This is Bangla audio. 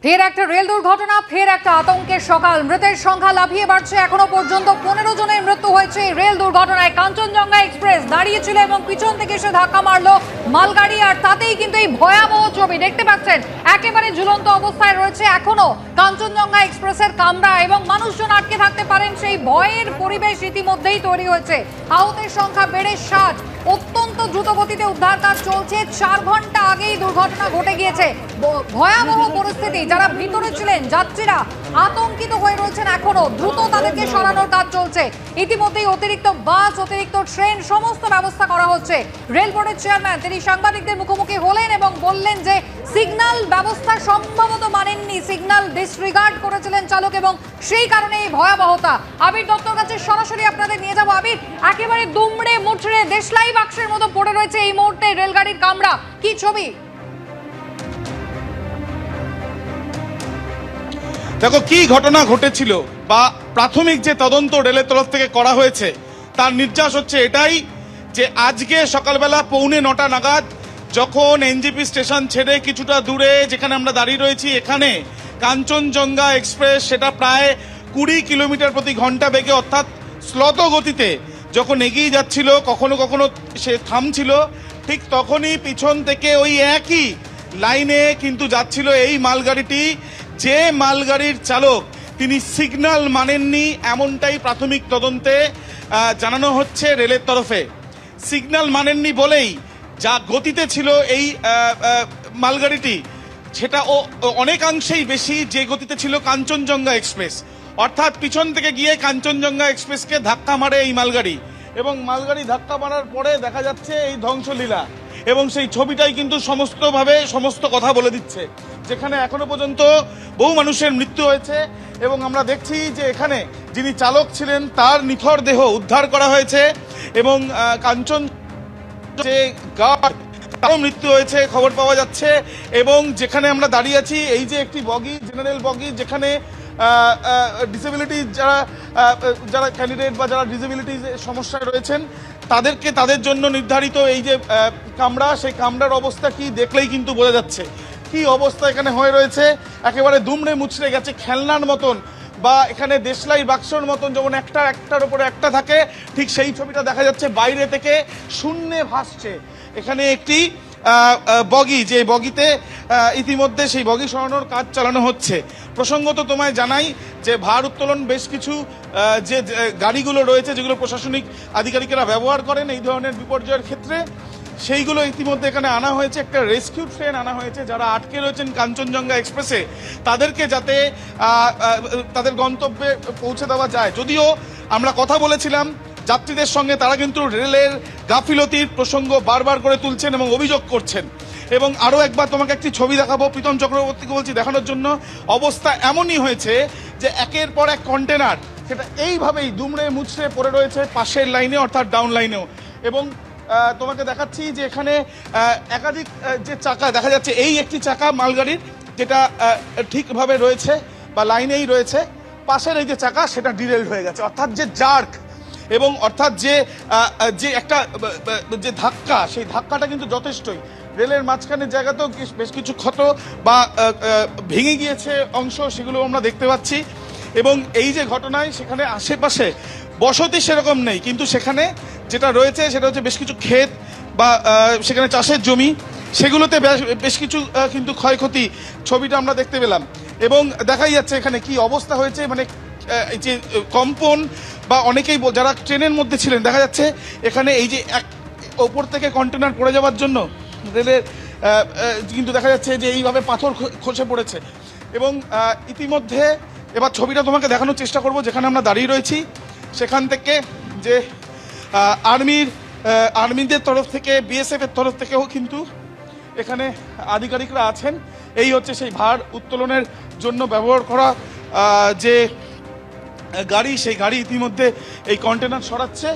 ফের একটা রেল দুর্ঘটনা, ফের একটা আতঙ্কের সকাল। মৃতের সংখ্যা লাফিয়ে বাড়ছে। এখনো পর্যন্ত 15 জনের মৃত্যু হয়েছে রেল দুর্ঘটনায়। কাঞ্চনজঙ্ঘা এক্সপ্রেস দাঁড়িয়েছিল এবং পিছন থেকে এসে ধাক্কা মারলো মালগাড়ি, আর তাতেই কিন্তু এই ভয়াবহ ছবি দেখতে পাচ্ছেন। একেবারে ঝুলন্ত অবস্থায় রয়েছে এখনো কাঞ্চনজঙ্ঘা এক্সপ্রেসের কামরা, এবং মানুষজন আটকে থাকতে পারেন সেই ভয়ের পরিবেশ ইতিমধ্যেই তৈরি হয়েছে। আহতের সংখ্যা বেড়ে 60। অত্যন্ত দ্রুত গতিতে উদ্ধার কাজ চলছে। 4 ঘন্টা আগেই দুর্ঘটনা ঘটে গিয়েছে। ভয়াবহ পরিস্থিতি। যারা ভিতরে ছিলেন যাত্রীরা আতঙ্কিত হয়ে রয়েছেন এখনো। দ্রুত তাদেরকে সরানোর কাজ চলছে। ইতিমধ্যেই অতিরিক্ত বাস, অতিরিক্ত ট্রেন, সমস্ত ব্যবস্থা করা হচ্ছে। রেল বোর্ডের চেয়ারম্যান তিনি সাংবাদিকদের মুখোমুখি হলেন এবং বললেন যে সিগন্যাল ব্যবস্থা সম্ভবত মানেননি, সিগন্যাল ডিসরিগার্ড করেছিলেন চালক, এবং সেই কারণে এই ভয়াবহতা। আবির দত্তর কাছে সরাসরি আপনাদের নিয়ে যাবো। আবির, একেবারে দুমড়ে মুচড়ে দেশলাই বাক্সের মতো পড়ে রয়েছে এই মুহূর্তে রেলগাড়ির কামরা, কি ছবি? দেখো কি ঘটনা ঘটেছিল বা প্রাথমিক যে তদন্ত রেলের তরফ থেকে করা হয়েছে তার নির্যাস হচ্ছে এটাই যে আজকে সকালবেলা 9:45 নাগাদ যখন এনজেপি স্টেশন ছেড়ে কিছুটা দূরে যেখানে আমরা দাঁড়িয়ে রয়েছি এখানে কাঞ্চনজঙ্ঘা এক্সপ্রেস সেটা প্রায় 20 কিলোমিটার প্রতি ঘন্টা বেগে অর্থাৎ স্লথ গতিতে যখন এগিয়ে যাচ্ছিল, কখনো কখনো সে থামছিল, ঠিক তখনই পিছন থেকে ওই একই লাইনে কিন্তু যাচ্ছিল এই মালগাড়িটি। যে মালগাড়ির চালক তিনি সিগন্যাল মানেননি এমনটাই প্রাথমিক তদন্তে জানানো হচ্ছে রেলের তরফে। সিগন্যাল মানেননি বলেই যা গতিতে ছিল এই মালগাড়িটি সেটা অনেকাংশেই বেশি যে গতিতে ছিল কাঞ্চনজঙ্ঘা এক্সপ্রেস, অর্থাৎ পিছন থেকে গিয়ে কাঞ্চনজঙ্ঘা এক্সপ্রেসকে ধাক্কা মারে এই মালগাড়ি, এবং মালগাড়ি ধাক্কা মারার পরে দেখা যাচ্ছে এই ধ্বংসলীলা, এবং সেই ছবিটাই কিন্তু সমস্ত কথা বলে দিচ্ছে। যেখানে এখনো পর্যন্ত বহু মানুষের মৃত্যু হয়েছে এবং আমরা দেখছি যে এখানে যিনি চালক ছিলেন তার নিথর দেহ উদ্ধার করা হয়েছে, এবং কাঞ্চন যে গার্ড তারও মৃত্যু হয়েছে খবর পাওয়া যাচ্ছে। এবং যেখানে আমরা দাঁড়িয়ে আছি এই যে একটি বগি, জেনারেল বগি, যেখানে ডিসেবিলিটি যারা ক্যান্ডিডেট বা যারা ডিসেবিলিটি সমস্যায় রয়েছেন তাদের জন্য নির্ধারিত এই যে কামরা, সেই কামরার অবস্থা কি দেখলেই কিন্তু বোঝা যাচ্ছে কি অবস্থা এখানে হয়ে রয়েছে। একেবারে দুমড়ে মুচড়ে গেছে, খেলনার মতন বা এখানে দেশলাই বাক্সর মতন যেমন একটার উপরে একটা থাকে, ঠিক সেই ছবিটা দেখা যাচ্ছে বাইরে থেকে শূন্যে ভাসছে। এখানে একটি বগি, যে বগিতে ইতিমধ্যে সেই বগি সরানোর কাজ চালানো হচ্ছে। প্রসঙ্গত তোমায় জানাই যে ভার উত্তোলন বেশ কিছু যে গাড়িগুলো রয়েছে যেগুলো প্রশাসনিক আধিকারিকেরা ব্যবহার করেন এই ধরনের বিপর্যয়ের ক্ষেত্রে, সেইগুলো ইতিমধ্যে এখানে আনা হয়েছে। একটা রেস্কিউ ট্রেন আনা হয়েছে, যারা আটকে রয়েছেন কাঞ্চনজঙ্ঘা এক্সপ্রেসে তাদেরকে যাতে তাদের গন্তব্যে পৌঁছে দেওয়া যায়। যদিও আমরা কথা বলেছিলাম যাত্রীদের সঙ্গে, তারা কিন্তু রেলের গাফিলতির প্রসঙ্গ বারবার করে তুলছেন এবং অভিযোগ করছেন। এবং আরও একবার তোমাকে একটি ছবি দেখাবো, প্রীতম চক্রবর্তীকে বলছি দেখানোর জন্য। অবস্থা এমনই হয়েছে যে একের পর এক কন্টেনার সেটা এইভাবেই দুমড়ে মুচড়ে পড়ে রয়েছে পাশের লাইনে অর্থাৎ ডাউন লাইনেও। এবং তোমাকে দেখাচ্ছি যে এখানে একাধিক যে চাকা দেখা যাচ্ছে, এই একটি চাকা মালগাড়ির যেটা ঠিকভাবে রয়েছে বা লাইনেই রয়েছে, পাশের এই যে চাকা সেটা ডিরেলড হয়ে গেছে, অর্থাৎ যে জার্ক এবং অর্থাৎ যে একটা যে ধাক্কা, সেই ধাক্কাটা কিন্তু যথেষ্টই। রেলের মাঝখানের জায়গাতেও বেশ কিছু ক্ষত বা ভেঙে গিয়েছে অংশ, সেগুলো আমরা দেখতে পাচ্ছি। এবং এই যে ঘটনায় সেখানে আশেপাশে বসতি সেরকম নেই, কিন্তু সেখানে যেটা রয়েছে সেটা হচ্ছে বেশ কিছু ক্ষেত বা সেখানে চাষের জমি, সেগুলোতে বেশ কিছু কিন্তু ক্ষয়ক্ষতি ছবিটা আমরা দেখতে পেলাম। এবং দেখাই যাচ্ছে এখানে কি অবস্থা হয়েছে, মানে এই যে কম্পন বা অনেকেই যারা ট্রেনের মধ্যে ছিলেন দেখা যাচ্ছে এখানে এই যে ওপর থেকে কন্টেনার পড়ে যাওয়ার জন্য রেলের কিন্তু দেখা যাচ্ছে যে এইভাবে পাথর খসে পড়েছে। এবং ইতিমধ্যে এবার ছবিটা তোমাকে দেখানোর চেষ্টা করব যেখানে আমরা দাঁড়িয়ে রয়েছি, সেখান থেকে যে আর্মিদের তরফ থেকে, বিএসএফ এর তরফ থেকেও কিন্তু এখানে আধিকারিকরা আছেন। এই হচ্ছে সেই ভার উত্তোলনের জন্য ব্যবহার করা যে গাড়ি, সেই গাড়ি ইতিমধ্যে এই কন্টেনার সরাচ্ছে।